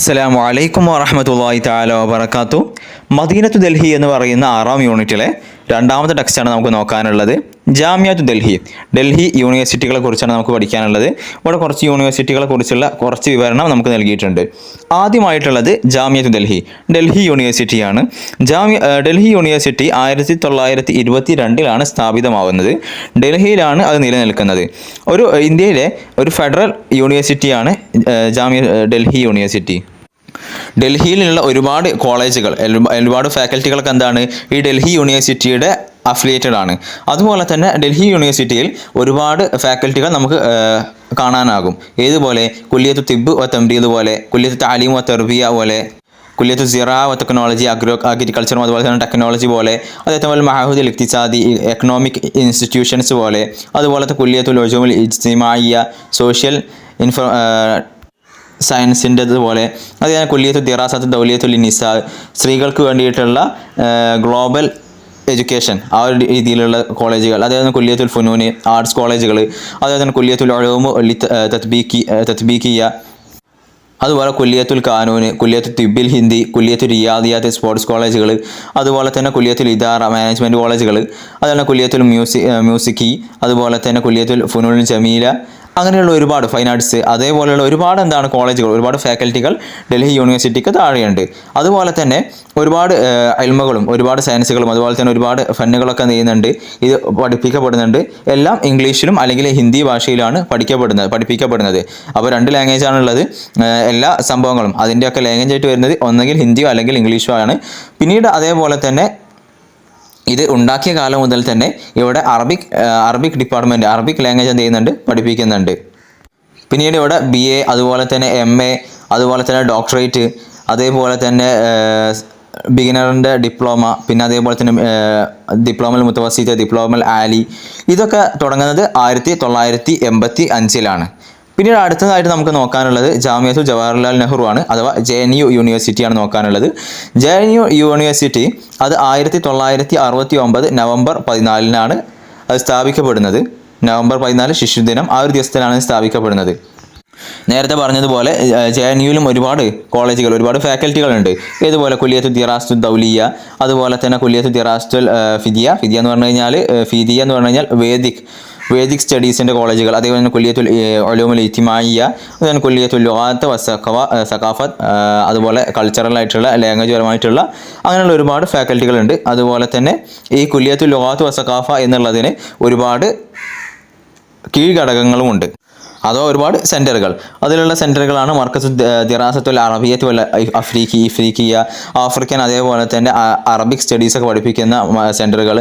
അസ്സലാമു അലൈക്കും വറഹ്മത്തുള്ളാഹി തആല വബറകാതുഹു. മദീനത്തു ഡൽഹി എന്ന് പറയുന്ന 6ാം യൂണിറ്റിലെ രണ്ടാമത്തെ ടെക്സ്റ്റാണ് നമുക്ക് നോക്കാനുള്ളത്. ജാമിയത്തു ഡൽഹി, ഡൽഹി യൂണിവേഴ്സിറ്റികളെ കുറിച്ചാണ് നമുക്ക് പഠിക്കാനുള്ളത്. ഇവിടെ കുറച്ച് യൂണിവേഴ്സിറ്റികളെ കുറിച്ചുള്ള കുറച്ച് വിവരണം നമുക്ക് നൽകിയിട്ടുണ്ട്. ആദ്യമായിട്ടുള്ളത് ജാമിയത്തു ഡൽഹി, ഡൽഹി യൂണിവേഴ്സിറ്റിയാണ്. ഡൽഹി യൂണിവേഴ്സിറ്റി 1922 സ്ഥാപിതമാവുന്നത്. ഡൽഹിയിലാണ് അത് നിലനിൽക്കുന്നത്. ഇന്ത്യയിലെ ഒരു ഫെഡറൽ യൂണിവേഴ്സിറ്റിയാണ് ഡൽഹി യൂണിവേഴ്സിറ്റി. ഡൽഹിയിലുള്ള ഒരുപാട് കോളേജുകൾ, ഒരുപാട് ഫാക്കൽറ്റികളൊക്കെ എന്താണ് ഈ ഡൽഹി യൂണിവേഴ്സിറ്റിയുടെ അഫിലിയേറ്റഡ് ആണ്. അതുപോലെ തന്നെ ഡൽഹി യൂണിവേഴ്സിറ്റിയിൽ ഒരുപാട് ഫാക്കൽറ്റികൾ നമുക്ക് കാണാനാകും. ഏതുപോലെ കുല്ലിയത്തു തിബ് വ തംരീദ് പോലെ, കുല്ലിയത്തു താലീം വ തർബിയ പോലെ, കുല്ലിയത്തു സിറാ വ ടെക്നോളജി, അഗ്രികൾച്ചറും അതുപോലെ തന്നെ ടെക്നോളജി പോലെ, അതേപോലെ മഹദുൽ ഇഖ്തിസാദി, എക്കണോമിക് ഇൻസ്റ്റിറ്റ്യൂഷൻസ് പോലെ, അതുപോലത്തെ കുല്ലിയത്തുൽ ഉലൂമുൽ ഇജ്തിമാഇയ്യ, സോഷ്യൽ സയൻസിൻ്റെത് പോലെ, അതേപോലെ കുല്ലിയത്തു ദിറാസത്ത് ദൗലിയത്തുൽ നിസാ, സ്ത്രീകൾക്ക് വേണ്ടിയിട്ടുള്ള ഗ്ലോബൽ എഡ്യൂക്കേഷൻ, ആ ഒരു രീതിയിലുള്ള കോളേജുകൾ, അതേപോലെ കുല്ലിയത്തുൽ ഫുനൂന് ആർട്സ് കോളേജുകൾ, അതേപോലെ തന്നെ കുല്ലിയത്തുൽ ഉലൂമ് തത്ബീക്കിയ, അതുപോലെ കുല്ലിയത്തുൽ കാനൂന്, കുല്ലിയത്തു തിബിൽ ഹിന്ദി, കുല്ലിയത്തു റിയാദിയാത്ത് സ്പോർട്സ് കോളേജുകൾ, അതുപോലെ തന്നെ കുല്ലിയത്തുൽ ഇദാറ മാനേജ്മെൻറ്റ് കോളേജുകൾ, അതുപോലെ കുല്ലിയത്തുൽ മ്യൂസിക്കി, അതുപോലെ തന്നെ കുല്ലിയത്തുൽ ഫുനൂൻ ജമീല, അങ്ങനെയുള്ള ഒരുപാട് ഫൈൻ ആർട്സ്, അതേപോലെയുള്ള ഒരുപാട് കോളേജുകൾ, ഒരുപാട് ഫാക്കൽറ്റികൾ ഡൽഹി യൂണിവേഴ്സിറ്റിക്ക് താഴെയുണ്ട്. അതുപോലെ തന്നെ ഒരുപാട് ഇൽമുകളും ഒരുപാട് സയൻസുകളും അതുപോലെ തന്നെ ഒരുപാട് ഫന്നുകളൊക്കെ ചെയ്യുന്നുണ്ട്, ഇത് പഠിപ്പിക്കപ്പെടുന്നുണ്ട്. എല്ലാം ഇംഗ്ലീഷിലും അല്ലെങ്കിൽ ഹിന്ദി ഭാഷയിലാണ് പഠിപ്പിക്കപ്പെടുന്നത്. അപ്പോൾ 2 ലാംഗ്വേജാണുള്ളത്. എല്ലാ സംഭവങ്ങളും അതിൻ്റെയൊക്കെ ലാംഗ്വേജ് ആയിട്ട് വരുന്നത് ഒന്നെങ്കിൽ ഹിന്ദിയോ അല്ലെങ്കിൽ ഇംഗ്ലീഷോ ആണ്. പിന്നീട് അതേപോലെ തന്നെ ഇത് ഉണ്ടാക്കിയ കാലം മുതൽ തന്നെ ഇവിടെ അറബിക് ഡിപ്പാർട്ട്മെൻറ്റ്, അറബിക് ലാംഗ്വേജ് എന്ത് ചെയ്യുന്നുണ്ട്, പഠിപ്പിക്കുന്നുണ്ട്. പിന്നീട് ഇവിടെ BA, അതുപോലെ തന്നെ MA, അതുപോലെ തന്നെ ഡോക്ടറേറ്റ്, അതേപോലെ തന്നെ ബിഗിനറിൻ്റെ ഡിപ്ലോമ, പിന്നെ അതേപോലെ തന്നെ ഡിപ്ലോമൽ മുത്തവസിത്ത്, ഡിപ്ലോമൽ ആലി, ഇതൊക്കെ തുടങ്ങുന്നത് 1985-ലാണ്. പിന്നീട് അടുത്തതായിട്ട് നമുക്ക് നോക്കാനുള്ളത് ജാമിയത്തു ജവഹർലാൽ നെഹ്റു ആണ്, അഥവാ JNU യൂണിവേഴ്സിറ്റിയാണ് നോക്കാനുള്ളത്. JNU യൂണിവേഴ്സിറ്റി അത് 1969 നവംബർ 14-നാണ് അത് സ്ഥാപിക്കപ്പെടുന്നത്. നവംബർ 14 ശിശുദിനം, ആ ഒരു ദിവസത്തിലാണ് സ്ഥാപിക്കപ്പെടുന്നത്. നേരത്തെ പറഞ്ഞതുപോലെ JNUവിലും ഒരുപാട് കോളേജുകൾ, ഒരുപാട് ഫാക്കൽറ്റികളുണ്ട്. ഇതുപോലെ കുല്ലിയത്തു ദിറാസത്തുൽ ദൗലിയ, അതുപോലെ തന്നെ കുല്ലിയത്തു ദിറാസത്തുൽ ഫിദിയ എന്ന് പറഞ്ഞു കഴിഞ്ഞാൽ വേദിക് സ്റ്റഡീസിൻ്റെ കോളേജുകൾ, അതേപോലെ തന്നെ കുല്ലിയത്തുൽ ഉലൂമുൽ ഇജ്തിമാഇയ്യ, അതുപോലെ കുല്ലിയത്തുൽ ലുഗാത്ത് വ സഖാഫത്ത്, അതുപോലെ കൾച്ചറൽ ആയിട്ടുള്ള ലാംഗ്വേജ് പരമായിട്ടുള്ള അങ്ങനെയുള്ള ഒരുപാട് ഫാക്കൽറ്റികളുണ്ട്. അതുപോലെ തന്നെ ഈ കുല്ലിയത്തുൽ ലുഗാത്ത് വ സഖാഫ എന്നുള്ളതിന് ഒരുപാട് കീഴ്ഘടകങ്ങളുമുണ്ട്, അതോ ഒരുപാട് സെൻറ്ററുകൾ. അതിലുള്ള സെൻറ്ററുകളാണ് മർക്കസു ദിറാസത്തുൽ അറബിയ്യത്ത് വൽ ഇഫ്രീഖിയ, ആഫ്രിക്കൻ അതേപോലെ തന്നെ അറബിക് സ്റ്റഡീസൊക്കെ പഠിപ്പിക്കുന്ന സെൻറ്ററുകൾ.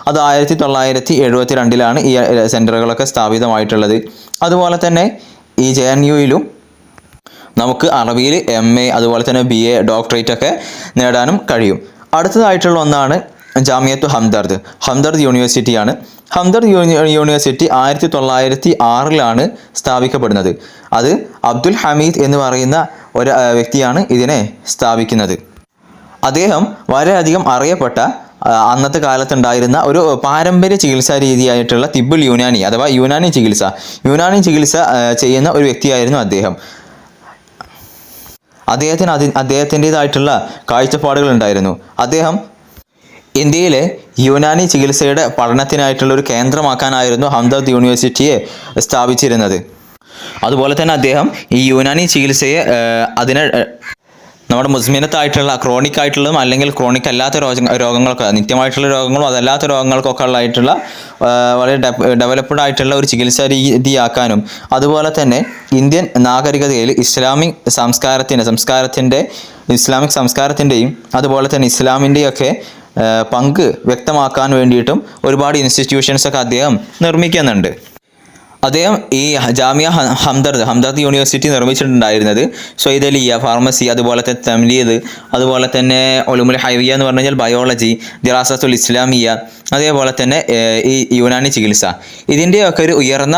അത് 1972-ലാണ് ഈ സെൻറ്ററുകളൊക്കെ സ്ഥാപിതമായിട്ടുള്ളത്. അതുപോലെ തന്നെ ഈ JNUയിലും നമുക്ക് അറബിയിൽ MA, അതുപോലെ തന്നെ BA, ഡോക്ടറേറ്റ് ഒക്കെ നേടാനും കഴിയും. അടുത്തതായിട്ടുള്ള ഒന്നാണ് ജാമിയത്തു ഹംദർദ് യൂണിവേഴ്സിറ്റിയാണ്. ഹംദർദ് യൂണിവേഴ്സിറ്റി 1906-ലാണ് സ്ഥാപിക്കപ്പെടുന്നത്. അത് അബ്ദുൽ ഹമീദ് എന്ന് പറയുന്ന ഒരു വ്യക്തിയാണ് ഇതിനെ സ്ഥാപിക്കുന്നത്. അദ്ദേഹം വളരെയധികം അറിയപ്പെട്ട അന്നത്തെ കാലത്തുണ്ടായിരുന്ന ഒരു പാരമ്പര്യ ചികിത്സാ രീതിയായിട്ടുള്ള തിബുൽ യുനാനി, അഥവാ യുനാനി ചികിത്സ ചെയ്യുന്ന ഒരു വ്യക്തിയായിരുന്നു അദ്ദേഹം. അദ്ദേഹത്തിൻ്റെതായിട്ടുള്ള കാഴ്ചപ്പാടുകൾ ഉണ്ടായിരുന്നു. അദ്ദേഹം ഇന്ത്യയിലെ യുനാനി ചികിത്സയുടെ പഠനത്തിനായിട്ടുള്ള ഒരു കേന്ദ്രമാക്കാനായിരുന്നു ഹംദർദ് യൂണിവേഴ്സിറ്റിയെ സ്ഥാപിച്ചിരുന്നത്. അതുപോലെ തന്നെ അദ്ദേഹം ഈ യുനാനി ചികിത്സയെ നമ്മുടെ മുസ്മിനത്തായിട്ടുള്ള ക്രോണിക് ആയിട്ടുള്ളതും അല്ലെങ്കിൽ ക്രോണിക് അല്ലാത്ത രോഗങ്ങളൊക്കെ, നിത്യമായിട്ടുള്ള രോഗങ്ങളും അതല്ലാത്ത രോഗങ്ങൾക്കൊക്കെ ഉള്ളതായിട്ടുള്ള വളരെ ഡെവലപ്ഡ് ആയിട്ടുള്ള ഒരു ചികിത്സാ രീതിയാക്കാനും, അതുപോലെ തന്നെ ഇന്ത്യൻ നാഗരികതയിൽ ഇസ്ലാമിക് സംസ്കാരത്തിൻ്റെയും അതുപോലെ തന്നെ ഇസ്ലാമിൻ്റെയൊക്കെ പങ്ക് വ്യക്തമാക്കാൻ വേണ്ടിയിട്ടും ഒരുപാട് ഇൻസ്റ്റിറ്റ്യൂഷൻസൊക്കെ അദ്ദേഹം നിർമ്മിക്കുന്നുണ്ട്. അദ്ദേഹം ഈ ജാമിയ ഹംദർദ് യൂണിവേഴ്സിറ്റി നിർമ്മിച്ചിട്ടുണ്ടായിരുന്നത് സ്വൈദലിയ, ഫാർമസി, അതുപോലെ തന്നെ തംലീദ്, അതുപോലെ തന്നെ ഉലൂമുൽ ഹൈവിയ എന്ന് പറഞ്ഞു കഴിഞ്ഞാൽ ബയോളജി, ദിറാസത്തുൽ ഇസ്ലാമിയ, അതേപോലെ തന്നെ ഈ യുനാനി ചികിത്സ, ഇതിൻ്റെയൊക്കെ ഒരു ഉയർന്ന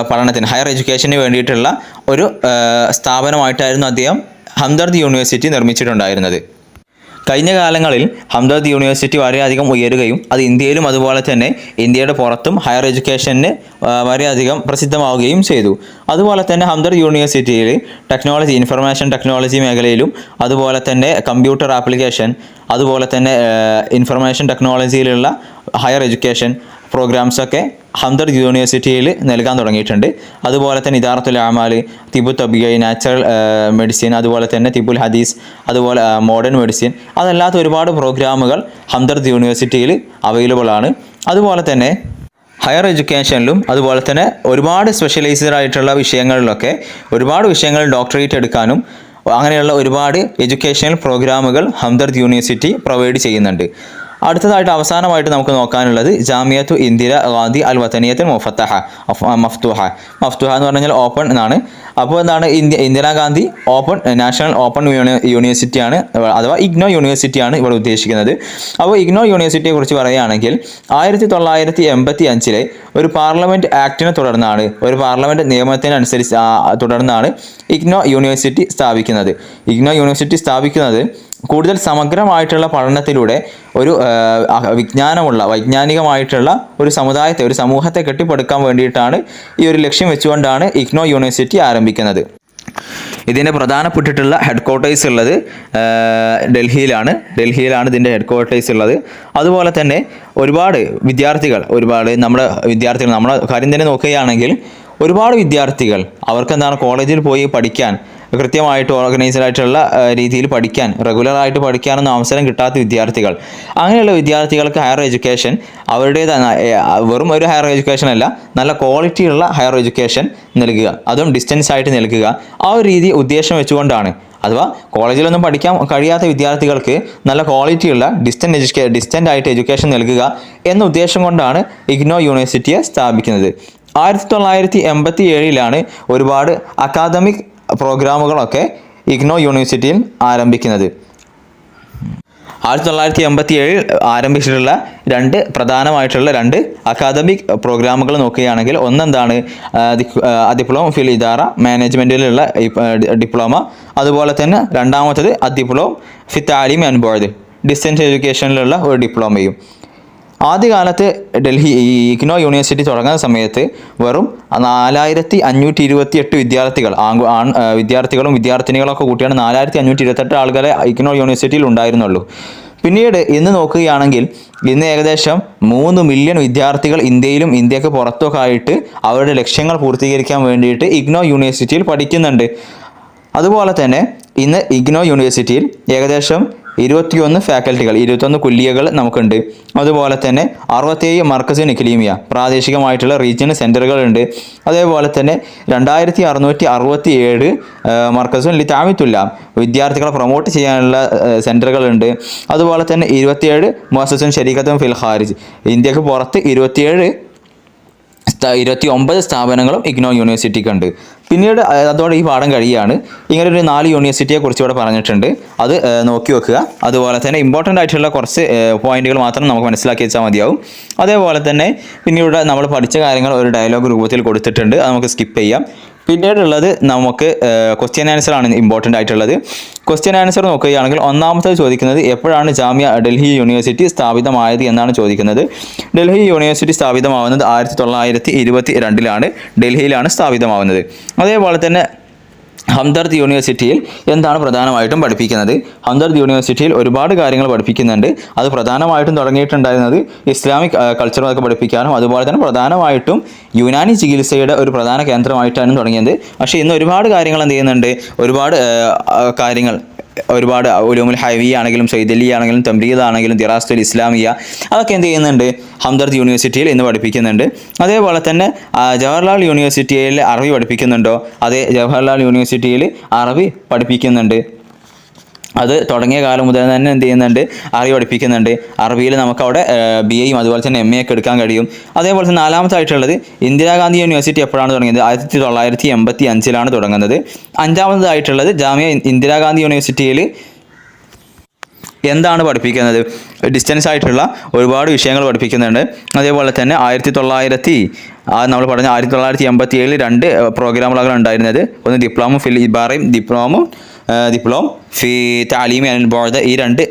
പഠനത്തിന്, ഹയർ എഡ്യൂക്കേഷന് വേണ്ടിയിട്ടുള്ള ഒരു സ്ഥാപനമായിട്ടായിരുന്നു അദ്ദേഹം ഹംദർദ് യൂണിവേഴ്സിറ്റി നിർമ്മിച്ചിട്ടുണ്ടായിരുന്നത്. കഴിഞ്ഞ കാലങ്ങളിൽ ഹംദർദ് യൂണിവേഴ്സിറ്റി വളരെയധികം ഉയരുകയും അത് ഇന്ത്യയിലും അതുപോലെ തന്നെ ഇന്ത്യയുടെ പുറത്തും ഹയർ എഡ്യൂക്കേഷന് വളരെയധികം പ്രസിദ്ധമാവുകയും ചെയ്തു. അതുപോലെ തന്നെ ഹംദർദ് യൂണിവേഴ്സിറ്റിയിൽ ടെക്നോളജി, ഇൻഫർമേഷൻ ടെക്നോളജി മേഖലയിലും അതുപോലെ തന്നെ കമ്പ്യൂട്ടർ ആപ്ലിക്കേഷൻ, അതുപോലെ തന്നെ ഇൻഫർമേഷൻ ടെക്നോളജിയിലുള്ള ഹയർ എഡ്യൂക്കേഷൻ പ്രോഗ്രാംസൊക്കെ ഹംദർദ് യൂണിവേഴ്സിറ്റിയിൽ നൽകാൻ തുടങ്ങിയിട്ടുണ്ട്. അതുപോലെ തന്നെ ഇദാറത്തുൽ അമാൽ, തിബു തബിയ, നാച്ചുറൽ മെഡിസിൻ, അതുപോലെ തന്നെ തിബുൽ ഹദീസ്, അതുപോലെ മോഡേൺ മെഡിസിൻ, അതല്ലാത്ത ഒരുപാട് പ്രോഗ്രാമുകൾ ഹംദർദ് യൂണിവേഴ്സിറ്റിയിൽ അവൈലബിൾ ആണ്. അതുപോലെ തന്നെ ഹയർ എഡ്യൂക്കേഷനിലും അതുപോലെ തന്നെ ഒരുപാട് സ്പെഷ്യലൈസ്ഡ് ആയിട്ടുള്ള വിഷയങ്ങളിലൊക്കെ ഒരുപാട് വിഷയങ്ങൾ ഡോക്ടറേറ്റ് എടുക്കാനും അങ്ങനെയുള്ള ഒരുപാട് എഡ്യൂക്കേഷണൽ പ്രോഗ്രാമുകൾ ഹംദർദ് യൂണിവേഴ്സിറ്റി പ്രൊവൈഡ് ചെയ്യുന്നുണ്ട്. അടുത്തതായിട്ട് അവസാനമായിട്ട് നമുക്ക് നോക്കാനുള്ളത് ജാമിയത്തു ഇന്ദിര ഗാന്ധി അൽ വതനിയത്തുൽ മഫ്തൂഹ എന്ന് പറഞ്ഞാൽ ഓപ്പൺ എന്നാണ്. അപ്പോൾ എന്താണ് ഇന്ദിരാഗാന്ധി നാഷണൽ ഓപ്പൺ യൂണിവേഴ്സിറ്റിയാണ്, അഥവാ ഇഗ്നോ യൂണിവേഴ്സിറ്റിയാണ് ഇവിടെ ഉദ്ദേശിക്കുന്നത്. അപ്പോൾ ഇഗ്നോ യൂണിവേഴ്സിറ്റിയെ കുറിച്ച് പറയുകയാണെങ്കിൽ 1985 ഒരു പാർലമെൻറ്റ് ആക്ടിനെ തുടർന്നാണ്, ഒരു പാർലമെൻറ്റ് നിയമത്തിനനുസരിച്ച് തുടർന്നാണ് ഇഗ്നോ യൂണിവേഴ്സിറ്റി സ്ഥാപിക്കുന്നത്. ഇഗ്നോ യൂണിവേഴ്സിറ്റി സ്ഥാപിക്കുന്നത് കൂടുതൽ സമഗ്രമായിട്ടുള്ള പഠനത്തിലൂടെ ഒരു വൈജ്ഞാനികമായിട്ടുള്ള ഒരു സമുദായത്തെ, ഒരു സമൂഹത്തെ കെട്ടിപ്പടുക്കാൻ വേണ്ടിയിട്ടാണ് ഈ ഒരു ലക്ഷ്യം വെച്ചുകൊണ്ടാണ് ഇഗ്നോ യൂണിവേഴ്സിറ്റി ആരംഭിക്കുന്നത്. ഇതിൻ്റെ പ്രധാനപ്പെട്ടിട്ടുള്ള ഹെഡ് ക്വാർട്ടേഴ്സ് ഉള്ളത് ഡൽഹിയിലാണ് ഇതിൻ്റെ ഹെഡ് ക്വാർട്ടേഴ്സ് ഉള്ളത്. അതുപോലെ തന്നെ ഒരുപാട് നമ്മുടെ കാര്യം തന്നെ നോക്കുകയാണെങ്കിൽ ഒരുപാട് വിദ്യാർത്ഥികൾ അവർക്കെന്താണ് കോളേജിൽ പോയി പഠിക്കാൻ, കൃത്യമായിട്ട് ഓർഗനൈസ്ഡ് ആയിട്ടുള്ള രീതിയിൽ പഠിക്കാൻ, റെഗുലറായിട്ട് പഠിക്കാനൊന്നും അവസരം കിട്ടാത്ത വിദ്യാർത്ഥികൾ, അങ്ങനെയുള്ള വിദ്യാർത്ഥികൾക്ക് ഹയർ എഡ്യൂക്കേഷൻ വെറും ഒരു ഹയർ എഡ്യൂക്കേഷൻ അല്ല, നല്ല ക്വാളിറ്റിയുള്ള ഹയർ എഡ്യൂക്കേഷൻ നൽകുക, അതും ഡിസ്റ്റൻസ് ആയിട്ട് നൽകുക. ആ ഒരു രീതി ഉദ്ദേശം വെച്ചുകൊണ്ടാണ്, അഥവാ കോളേജിലൊന്നും പഠിക്കാൻ കഴിയാത്ത വിദ്യാർത്ഥികൾക്ക് നല്ല ക്വാളിറ്റിയുള്ള ഡിസ്റ്റൻ്റ് ആയിട്ട് എഡ്യൂക്കേഷൻ നൽകുക എന്ന ഉദ്ദേശം കൊണ്ടാണ് ഇഗ്നോ യൂണിവേഴ്സിറ്റിയെ സ്ഥാപിക്കുന്നത്. 1987 ഒരുപാട് അക്കാദമിക് പ്രോഗ്രാമുകളൊക്കെ ഇഗ്നോ യൂണിവേഴ്സിറ്റിയിൽ ആരംഭിക്കുന്നത്. 1987 ആരംഭിച്ചിട്ടുള്ള പ്രധാനമായിട്ടുള്ള രണ്ട് അക്കാദമിക് പ്രോഗ്രാമുകൾ നോക്കുകയാണെങ്കിൽ ഒന്നെന്താണ് ഡിപ്ലോമ ഫിൽ ഇദാറ മാനേജ്മെൻറ്റിലുള്ള ഡിപ്ലോമ, അതുപോലെ തന്നെ രണ്ടാമത്തത് ഡിപ്ലോമ ഫി താലിം ആൻഡ് ബോർഡ് ഡിസ്റ്റൻസ് എഡ്യൂക്കേഷനിലുള്ള ഒരു ഡിപ്ലോമയും. ആദ്യകാലത്ത് ഡൽഹി ഇഗ്നോ യൂണിവേഴ്സിറ്റി തുടങ്ങുന്ന സമയത്ത് വെറും 4528 വിദ്യാർത്ഥികളും വിദ്യാർത്ഥിനികളൊക്കെ കൂട്ടിയാണ് 4528 ആളുകളെ ഇഗ്നോ യൂണിവേഴ്സിറ്റിയിൽ ഉണ്ടായിരുന്നുള്ളൂ. പിന്നീട് ഇന്ന് നോക്കുകയാണെങ്കിൽ ഇന്ന് ഏകദേശം 3 മില്യൺ വിദ്യാർത്ഥികൾ ഇന്ത്യയിലും ഇന്ത്യക്ക് പുറത്തൊക്കെ ആയിട്ട് അവരുടെ ലക്ഷ്യങ്ങൾ പൂർത്തീകരിക്കാൻ വേണ്ടിയിട്ട് ഇഗ്നോ യൂണിവേഴ്സിറ്റിയിൽ പഠിക്കുന്നുണ്ട്. അതുപോലെ തന്നെ ഇന്ന് ഇഗ്നോ യൂണിവേഴ്സിറ്റിയിൽ ഏകദേശം 21 ഫാക്കൽറ്റികൾ, 21 കുല്ലിയകൾ നമുക്കുണ്ട്. അതുപോലെ തന്നെ 67 മർക്കസിൻ ഇക്ലീമിയ, പ്രാദേശികമായിട്ടുള്ള റീജിയണൽ സെൻറ്ററുകളുണ്ട്. അതേപോലെ തന്നെ 2667 മർക്കസുൻ ലിതാമിത്തുല്ല, വിദ്യാർത്ഥികളെ പ്രൊമോട്ട് ചെയ്യാനുള്ള സെൻറ്ററുകളുണ്ട്. അതുപോലെ തന്നെ 27 മുഅസ്സസുൻ ശരീകത്തുൻ ഫിൽ ഖാരിജ്, ഇന്ത്യക്ക് പുറത്ത് 29 സ്ഥാപനങ്ങളും ഇഗ്നോ യൂണിവേഴ്സിറ്റിക്ക് ഉണ്ട്. പിന്നീട് അതോടെ ഈ പാഠം കഴിയുകയാണ്. ഇങ്ങനെ ഒരു 4 യൂണിവേഴ്സിറ്റിയെ കുറിച്ച് ഇവിടെ പറഞ്ഞിട്ടുണ്ട്, അത് നോക്കി വെക്കുക. അതുപോലെ തന്നെ ഇമ്പോർട്ടൻ്റ് ആയിട്ടുള്ള കുറച്ച് പോയിന്റുകൾ മാത്രം നമുക്ക് മനസ്സിലാക്കി വെച്ചാൽ മതിയാവും. അതേപോലെ തന്നെ പിന്നീട് നമ്മൾ പഠിച്ച കാര്യങ്ങൾ ഒരു ഡയലോഗ് രൂപത്തിൽ കൊടുത്തിട്ടുണ്ട്, അത് നമുക്ക് സ്കിപ്പ് ചെയ്യാം. പിന്നീടുള്ളത് നമുക്ക് ക്വസ്റ്റ്യൻ ആൻസർ ആണ് ഇമ്പോർട്ടൻ്റ് ആയിട്ടുള്ളത്. ക്വസ്റ്റ്യൻ ആൻസർ നോക്കുകയാണെങ്കിൽ ഒന്നാമത്തേത് ചോദിക്കുന്നത് എപ്പോഴാണ് ഡൽഹി യൂണിവേഴ്സിറ്റി സ്ഥാപിതമായത് എന്നാണ് ചോദിക്കുന്നത്. ഡൽഹി യൂണിവേഴ്സിറ്റി സ്ഥാപിതമാവുന്നത് 1922 ഡൽഹിയിലാണ് സ്ഥാപിതമാവുന്നത്. അതേപോലെ തന്നെ ഹംദർദ് യൂണിവേഴ്സിറ്റിയിൽ എന്താണ് പ്രധാനമായിട്ടും പഠിപ്പിക്കുന്നത്? ഹംദർദ് യൂണിവേഴ്സിറ്റിയിൽ ഒരുപാട് കാര്യങ്ങൾ പഠിപ്പിക്കുന്നുണ്ട്. അത് പ്രധാനമായിട്ടും തുടങ്ങിയിട്ടുണ്ടായിരുന്നത് ഇസ്ലാമിക് കൾച്ചറൊക്കെ പഠിപ്പിക്കാനും അതുപോലെ തന്നെ പ്രധാനമായിട്ടും യുനാനി ചികിത്സയുടെ ഒരു പ്രധാന കേന്ദ്രമായിട്ടാണ് തുടങ്ങിയത്. പക്ഷേ ഇന്ന് ഒരുപാട് കാര്യങ്ങൾ എന്ത് ചെയ്യുന്നുണ്ട്, ഒരുപാട് ഉലൂമുൽ ഹൈവി ആണെങ്കിലും സൈദലി ആണെങ്കിലും തംരീദ് ആണെങ്കിലും ദിറാസത്തുൽ ഇസ്ലാമിയ അതൊക്കെ എന്ത് ചെയ്യുന്നുണ്ട്, ഹംദർദ് യൂണിവേഴ്സിറ്റിയിൽ ഇന്ന് പഠിപ്പിക്കുന്നുണ്ട്. അതേപോലെ തന്നെ ജവഹർലാൽ യൂണിവേഴ്സിറ്റിയിൽ അറബി പഠിപ്പിക്കുന്നുണ്ടോ? അതെ, ജവഹർലാൽ യൂണിവേഴ്സിറ്റിയിൽ അറബി പഠിപ്പിക്കുന്നുണ്ട്. അത് തുടങ്ങിയ കാലം മുതൽ തന്നെ എന്ത് ചെയ്യുന്നുണ്ട്, അറബി പഠിപ്പിക്കുന്നുണ്ട്. അറബിയിൽ നമുക്ക് അവിടെ BAയും അതുപോലെ തന്നെ MA ഒക്കെ എടുക്കാൻ കഴിയും. അതേപോലെ തന്നെ നാലാമതായിട്ടുള്ളത് ഇന്ദിരാഗാന്ധി യൂണിവേഴ്സിറ്റി എപ്പോഴാണ് തുടങ്ങിയത്? 1985 തുടങ്ങുന്നത്. അഞ്ചാമതായിട്ടുള്ളത് ജാമിയ ഇന്ദിരാഗാന്ധി യൂണിവേഴ്സിറ്റിയിൽ എന്താണ് പഠിപ്പിക്കുന്നത്? ഡിസ്റ്റൻസ് ആയിട്ടുള്ള ഒരുപാട് വിഷയങ്ങൾ പഠിപ്പിക്കുന്നുണ്ട്. അതേപോലെ തന്നെ 1987 2 പ്രോഗ്രാമുകളാണ് ഉണ്ടായിരുന്നത്. ഒന്ന് ഡിപ്ലോമ ഫിൽ ഇബാറയും ഡിപ്ലോമ ഡിപ്ലോം ഫി താലീമി അനിൽ ബോർഡ്, ഈ 2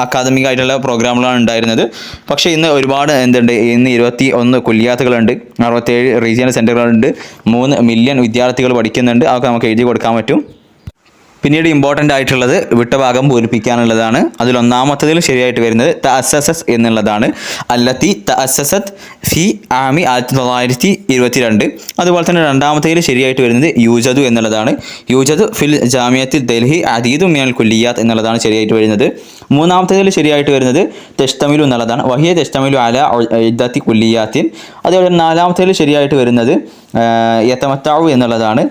അക്കാദമിക് ആയിട്ടുള്ള പ്രോഗ്രാമുകളാണ് ഉണ്ടായിരുന്നത്. പക്ഷേ ഇന്ന് ഒരുപാട് എന്തുണ്ട്, ഇന്ന് 21 കുല്ലിയാത്തുകളുണ്ട്, 67 റീജിയണൽ സെൻ്ററുകളുണ്ട്, 3 മില്യൺ വിദ്യാർത്ഥികൾ പഠിക്കുന്നുണ്ട്. അതൊക്കെ നമുക്ക് എഴുതി കൊടുക്കാൻ പറ്റും. പിന്നീട് ഇമ്പോർട്ടൻ്റ് ആയിട്ടുള്ളത് വിട്ട ഭാഗം പൂരിപ്പിക്കാനുള്ളതാണ്. അതിലൊന്നാമത്തതിൽ ശരിയായിട്ട് വരുന്നത് തഅസ്സസത് എന്നുള്ളതാണ്. അല്ലത്തി തഅസ്സസത് ഫി ആമി 1922. അതുപോലെ തന്നെ രണ്ടാമത്തേതിൽ ശരിയായിട്ട് വരുന്നത് യൂജദു എന്നുള്ളതാണ്. യൂജദു ഫിൽ ജാമിയത്തിൽ ഡൽഹി അദീദു മിനൽ കുല്ലിയാത്ത് എന്നുള്ളതാണ് ശരിയായിട്ട് വരുന്നത്. മൂന്നാമത്തേതിൽ ശരിയായിട്ട് വരുന്നത് തെഷ്തമിലു എന്നുള്ളതാണ്. വഹിയ തെഷ്തമിലു അല ഇദ്ദത്തി കുല്ലിയാത്തിൻ. അതുപോലെ നാലാമത്തേതിൽ ശരിയായിട്ട് വരുന്നത് യതമത്തഉ എന്നുള്ളതാണ്.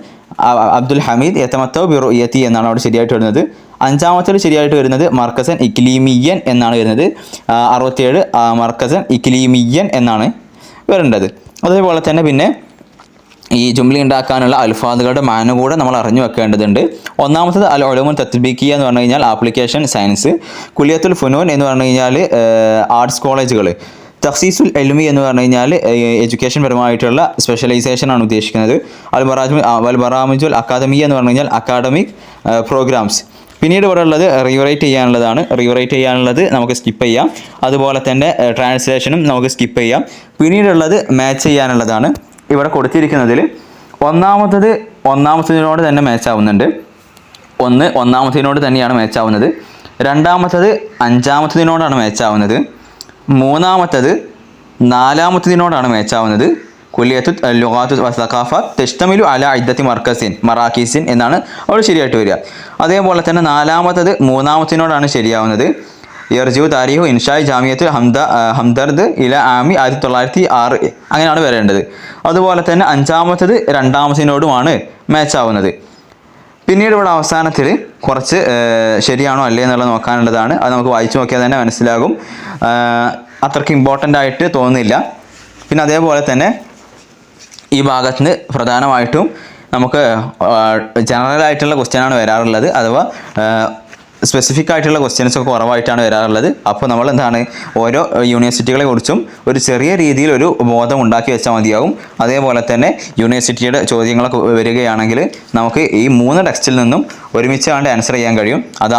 അബ്ദുൽ ഹമീദ് യതമത്തഉ ബിറുയത്തി എന്നാണ് അവിടെ ശരിയായിട്ട് വരുന്നത്. അഞ്ചാമത്തേൽ ശരിയായിട്ട് വരുന്നത് മർക്കസൻ ഇക്ലീമിയൻ എന്നാണ് വരുന്നത്. 67 മർക്കസൻ ഇക്ലീമിയൻ എന്നാണ് വരേണ്ടത്. അതേപോലെ തന്നെ പിന്നെ ഈ ജുംല ഉണ്ടാക്കാനുള്ള അൽഫാദുകളുടെ മാന കൂടെ നമ്മൾ അറിഞ്ഞു വെക്കേണ്ടതുണ്ട്. ഒന്നാമത്തത് അൽ ഉലൂമുൽ തത്ബീഖിയ എന്ന് പറഞ്ഞു കഴിഞ്ഞാൽ ആപ്ലിക്കേഷൻ സയൻസ്. കുലിയത്തുൽ ഫുനൂൻ എന്ന് പറഞ്ഞു കഴിഞ്ഞാൽ ആർട്സ് കോളേജുകൾ. തഖ്സീസുൽ എൽമി എന്ന് പറഞ്ഞു കഴിഞ്ഞാൽ എഡ്യൂക്കേഷൻ പരമായിട്ടുള്ള സ്പെഷ്യലൈസേഷൻ ആണ് ഉദ്ദേശിക്കുന്നത്. അൽ ബറാമിജുൽ അക്കാദമിയ എന്ന് പറഞ്ഞു കഴിഞ്ഞാൽ അക്കാഡമിക് പ്രോഗ്രാംസ്. പിന്നീട് ഇവിടെ ഉള്ളത് റീറൈറ്റ് ചെയ്യാനുള്ളതാണ്. റീറൈറ്റ് ചെയ്യാനുള്ളത് നമുക്ക് സ്കിപ്പ് ചെയ്യാം. അതുപോലെ തന്നെ ട്രാൻസ്ലേഷനും നമുക്ക് സ്കിപ്പ് ചെയ്യാം. പിന്നീടുള്ളത് മാച്ച് ചെയ്യാനുള്ളതാണ്. ഇവിടെ കൊടുത്തിരിക്കുന്നതിൽ ഒന്നാമത്തതിനോട് തന്നെ മാച്ച് ആവുന്നുണ്ട്. ഒന്നാമത്തതിനോട് തന്നെയാണ് മാച്ച് ആവുന്നത്. രണ്ടാമത്തത് അഞ്ചാമത്തതിനോടാണ് മാച്ച് ആവുന്നത്. മൂന്നാമത്തത് നാലാമത്തതിനോടാണ് മാച്ച് ആവുന്നത്. കുല്ലിയത്തു ലുഗാത്തു വസഖാഫത്ത് തെഷ്തമിലു അല ഇദ്ദത്തി മറാക്കീസിൻ എന്നാണ് അവിടെ ശരിയായിട്ട് വരിക. അതേപോലെ തന്നെ നാലാമത്തത് മൂന്നാമത്തിനോടാണ് ശരിയാവുന്നത്. യർജു താരിഖു ഇൻഷായ് ജാമിയത്ത് ഹംദർദ് ഇല ആമി 1906 അങ്ങനെയാണ് വരേണ്ടത്. അതുപോലെ തന്നെ അഞ്ചാമത്തത് രണ്ടാമത്തിനോടുമാണ് മാച്ച് ആവുന്നത്. പിന്നീട് ഇവിടെ അവസാനത്തിൽ കുറച്ച് ശരിയാണോ അല്ലേ എന്നുള്ളത് നോക്കാനുള്ളതാണ്. അത് നമുക്ക് വായിച്ചു നോക്കിയാൽ തന്നെ മനസ്സിലാകും. അത്രയ്ക്ക് ഇമ്പോർട്ടൻ്റ് ആയിട്ട് തോന്നുന്നില്ല. പിന്നെ അതേപോലെ തന്നെ ഈ ഭാഗത്ത് നിന്ന് പ്രധാനമായിട്ടും നമുക്ക് ജനറൽ ആയിട്ടുള്ള ക്വസ്റ്റ്യനാണ് വരാറുള്ളത്. അഥവാ സ്പെസിഫിക് ആയിട്ടുള്ള ക്വസ്റ്റ്യൻസ് ഒക്കെ കുറവായിട്ടാണ് വരാറുള്ളത്. അപ്പോൾ നമ്മൾ എന്താണ്, ഓരോ യൂണിവേഴ്സിറ്റികളെ കുറിച്ചും ഒരു ചെറിയ രീതിയിൽ ഒരു ബോധം ഉണ്ടാക്കി വെച്ചാൽ മതിയാകും. അതേപോലെ തന്നെ യൂണിവേഴ്സിറ്റിയുടെ ചോദ്യങ്ങളൊക്കെ വരികയാണെങ്കിൽ നമുക്ക് ഈ 3 ടെക്സ്റ്റിൽ നിന്നും ഒരുമിച്ച് കണ്ട് ആൻസർ ചെയ്യാൻ കഴിയും. അത്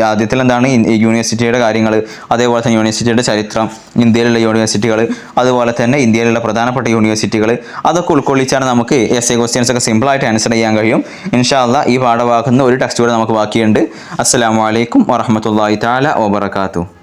ആദ്യത്തിൽ എന്താണ് യൂണിവേഴ്സിറ്റിയുടെ കാര്യങ്ങൾ, അതേപോലെ തന്നെ യൂണിവേഴ്സിറ്റിയുടെ ചരിത്രം, ഇന്ത്യയിലുള്ള യൂണിവേഴ്സിറ്റികൾ, അതുപോലെ തന്നെ ഇന്ത്യയിലുള്ള പ്രധാനപ്പെട്ട യൂണിവേഴ്സിറ്റികൾ, അതൊക്കെ ഉൾക്കൊള്ളിച്ചാണ് നമുക്ക് എസ്എ ക്വസ്റ്റ്യൻസ് ഒക്കെ സിമ്പിളായിട്ട് ആൻസർ ചെയ്യാൻ കഴിയും. ഇൻഷാ അല്ലാഹ് ഈ പാഠഭാഗത്ത് നിന്ന് ഒരു ടെക്സ്റ്റ് കൂടെ നമുക്ക് ബാക്കിയുണ്ട്. അസ്സലാമു അലൈക്കും വറഹ്മത്തുള്ളാഹി തആല വബറകാതുഹു.